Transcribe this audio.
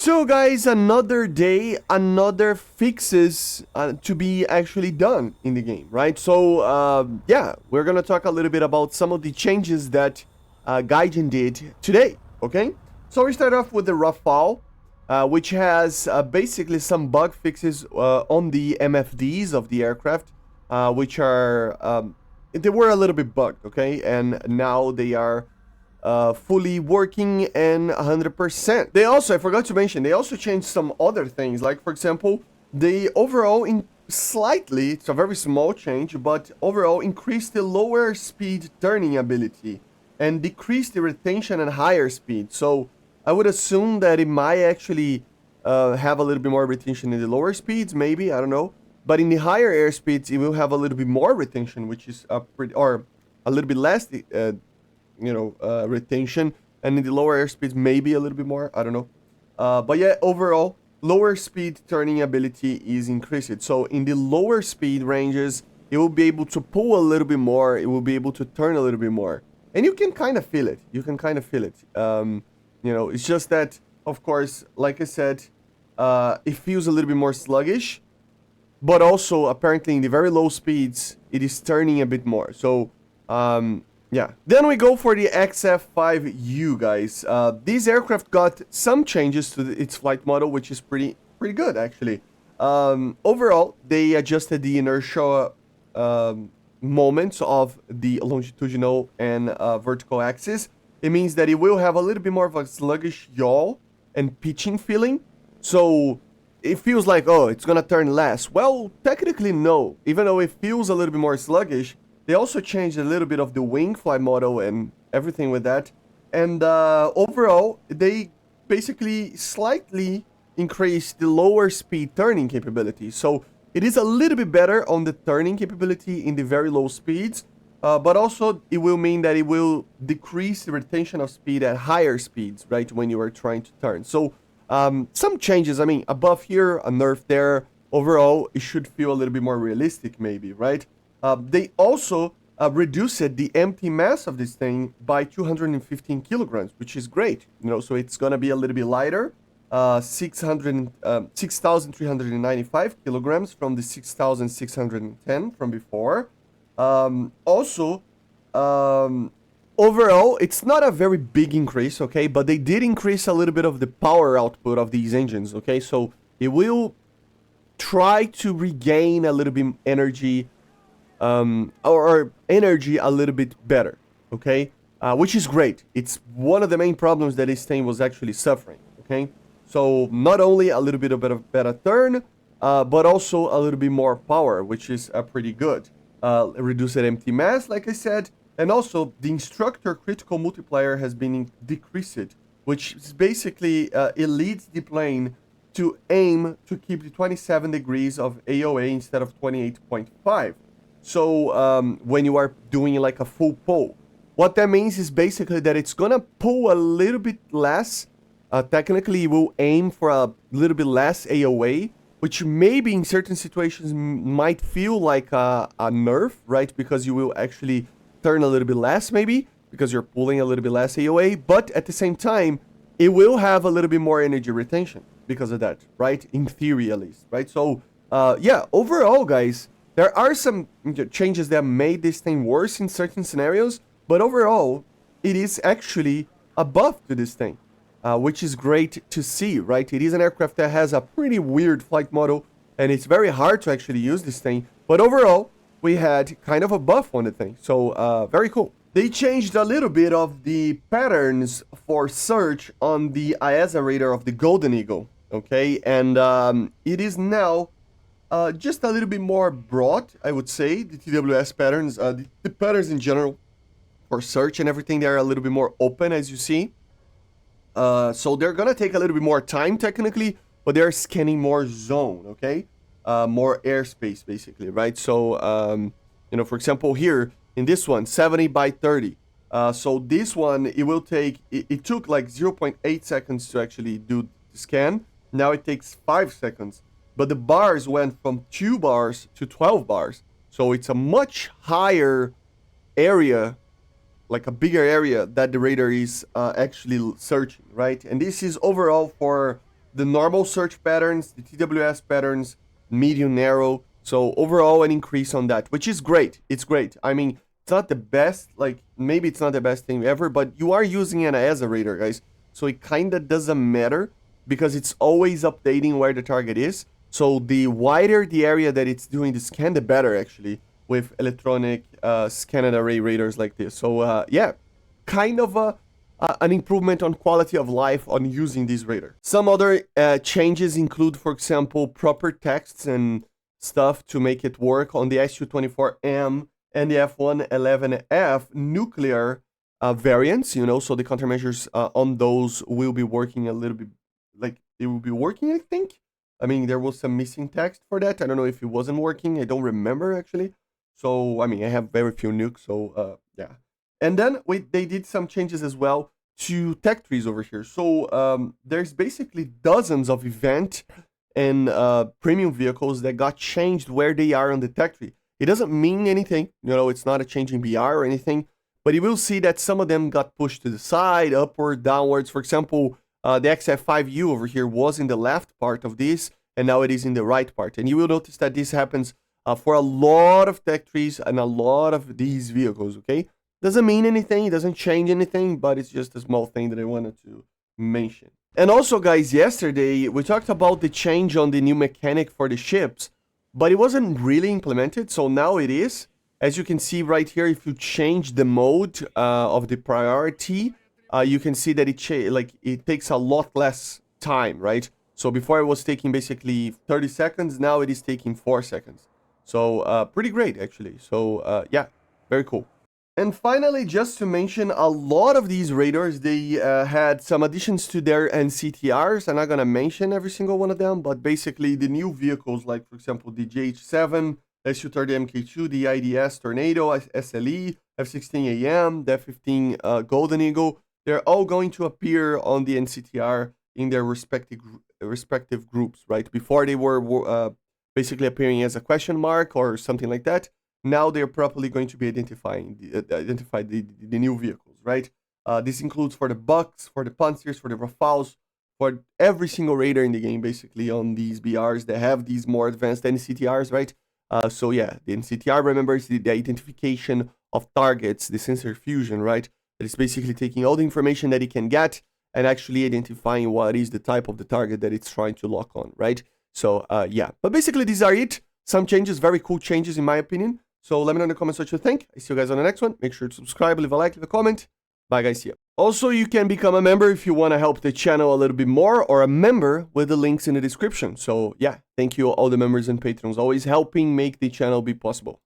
So guys, another day, another fixes to be actually done in the game, right? So yeah, we're gonna talk a little bit about some of the changes that Gaijin did today, okay? So we start off with the Rafale, which has basically some bug fixes on the MFDs of the aircraft, which are, they were a little bit bugged, okay? And now they are fully working and 100%. They also, I forgot to mention, they also changed some other things. Like, for example, they overall, slightly, it's a very small change, but overall increased the lower speed turning ability and decreased the retention and higher speed. So I would assume that it might actually have a little bit more retention in the lower speeds, maybe, I don't know. But in the higher air speeds, it will have a little bit more retention, which is pretty, or a little bit less retention, and in the lower airspeeds maybe a little bit more, I don't know. But yeah, overall lower speed turning ability is increased, so in the lower speed ranges it will be able to pull a little bit more, it will be able to turn a little bit more, and you can kind of feel it, it's just that, of course, like I said, it feels a little bit more sluggish, but also apparently in the very low speeds it is turning a bit more. So yeah. Then we go for the XF-5U, guys. This aircraft got some changes to its flight model, which is pretty good, actually. Overall, they adjusted the inertia moments of the longitudinal and vertical axis. It means that it will have a little bit more of a sluggish yaw and pitching feeling. So it feels like, oh, it's gonna turn less. Well, technically, no. Even though it feels a little bit more sluggish, they also changed a little bit of the wing flight model and everything with that. And overall, they basically slightly increased the lower speed turning capability. So it is a little bit better on the turning capability in the very low speeds, but also it will mean that it will decrease the retention of speed at higher speeds, right, when you are trying to turn. So some changes, I mean, above here, a nerf there. Overall, it should feel a little bit more realistic maybe, right? They also reduced the empty mass of this thing by 215 kilograms, which is great. So it's going to be a little bit lighter, 6,395 kilograms from the 6,610 from before. Also, overall, it's not a very big increase, okay? But they did increase a little bit of the power output of these engines, okay? So it will try to regain a little bit energy, or energy a little bit better, okay? Which is great. It's one of the main problems that this thing was actually suffering, okay? So not only a little bit of better turn, but also a little bit more power, which is pretty good. Reduced empty mass, like I said, and also the instructor critical multiplier has been decreased, which is basically, it leads the plane to aim to keep the 27 degrees of AOA instead of 28.5. So when you are doing like a full pull, what that means is basically that it's gonna pull a little bit less. Technically, it will aim for a little bit less AOA, which maybe in certain situations might feel like a nerf, right? Because you will actually turn a little bit less, maybe, because you're pulling a little bit less AOA. But at the same time, it will have a little bit more energy retention because of that, right? In theory, at least, right? So yeah, overall, guys, there are some changes that made this thing worse in certain scenarios, but overall, it is actually a buff to this thing, which is great to see, right? It is an aircraft that has a pretty weird flight model, and it's very hard to actually use this thing, but overall, we had kind of a buff on the thing, so very cool. They changed a little bit of the patterns for search on the IASA radar of the Golden Eagle, okay? And it is now just a little bit more broad, I would say, the TWS patterns, the patterns in general for search and everything, they are a little bit more open, as you see. So they're gonna take a little bit more time technically, but they're scanning more zone, okay? More airspace, basically, right? So, for example, here in this one, 70 by 30. So this one, it took like 0.8 seconds to actually do the scan. Now it takes 5 seconds. But the bars went from 2 bars to 12 bars. So it's a much higher area, like a bigger area that the radar is actually searching, right? And this is overall for the normal search patterns, the TWS patterns, medium, narrow. So overall, an increase on that, which is great. It's great. I mean, it's not the best, like maybe it's not the best thing ever, but you are using it as a radar, guys. So it kind of doesn't matter because it's always updating where the target is. So the wider the area that it's doing the scan, the better actually with electronic scan and array radars like this. So yeah, kind of an improvement on quality of life on using this radar. Some other changes include, for example, proper texts and stuff to make it work on the SU-24M and the F-111F nuclear variants, you know, so the countermeasures on those will be working a little bit, like, it will be working, I think. I mean, there was some missing text for that. I don't know if it wasn't working. I don't remember, actually. So, I mean, I have very few nukes, so, yeah. And then they did some changes as well to tech trees over here. So, there's basically dozens of event and premium vehicles that got changed where they are on the tech tree. It doesn't mean anything, you know, it's not a change in BR or anything, but you will see that some of them got pushed to the side, upward, downwards. For example, the XF-5U over here was in the left part of this, and now it is in the right part. And you will notice that this happens for a lot of tech trees and a lot of these vehicles, okay? Doesn't mean anything, it doesn't change anything, but it's just a small thing that I wanted to mention. And also, guys, yesterday we talked about the change on the new mechanic for the ships, but it wasn't really implemented, so now it is. As you can see right here, if you change the mode of the priority, you can see that it takes a lot less time, right? So before it was taking basically 30 seconds, now it is taking 4 seconds. So pretty great, actually. So yeah, very cool. And finally, just to mention, a lot of these radars, they had some additions to their NCTRs. I'm not going to mention every single one of them, but basically the new vehicles, like, for example, the GH7, SU-30 MK2, the IDS Tornado, SLE, F-16AM, the F-15 Golden Eagle, they're all going to appear on the NCTR in their respective groups, right? Before they were basically appearing as a question mark or something like that. Now they're properly going to be identify the new vehicles, right? This includes for the Bucks, for the Panzers, for the Rafales, for every single radar in the game, basically, on these BRs that have these more advanced NCTRs, right? So yeah, the NCTR, remember, is the identification of targets, the sensor fusion, right? That is basically taking all the information that it can get and actually identifying what is the type of the target that it's trying to lock on, right? So yeah, but basically these are it. Some changes, very cool changes in my opinion. So let me know in the comments what you think. I see you guys on the next one. Make sure to subscribe, leave a like, leave a comment. Bye guys, see ya. Also, you can become a member if you want to help the channel a little bit more, or a member with the links in the description. So yeah, thank you all the members and patrons, always helping make the channel be possible.